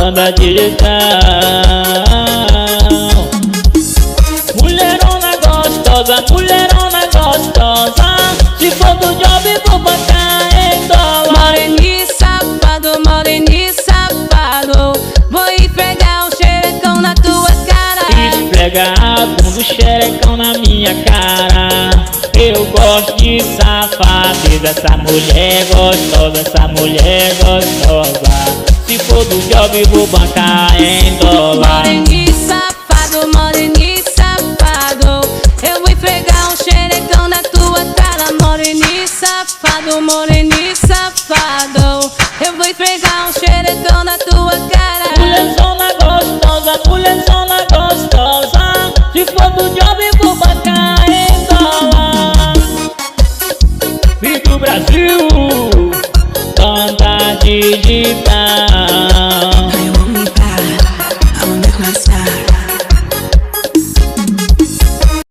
banda digital. Mulherona gostosa, mulherona gostosa. Se for do job vou bancar em dólar. Moreninho safado, vou esfregar um xerecão na tua cara. Esfrega a bunda, o xerecão na minha cara. Eu gosto de safadeza, essa mulher gostosa, essa mulher gostosa. Se for do job vou bancar em dólar. Moreninho safado, eu vou esfregar um xerecão na tua cara. Moreninho safado, eu vou esfregar um xerecão na tua cara. Mulherzona gostosa, mulherzona gostosa. Se for do job vou bancar em dólar. Vim do Brasil, banda digital. I want me bad, I will make my style.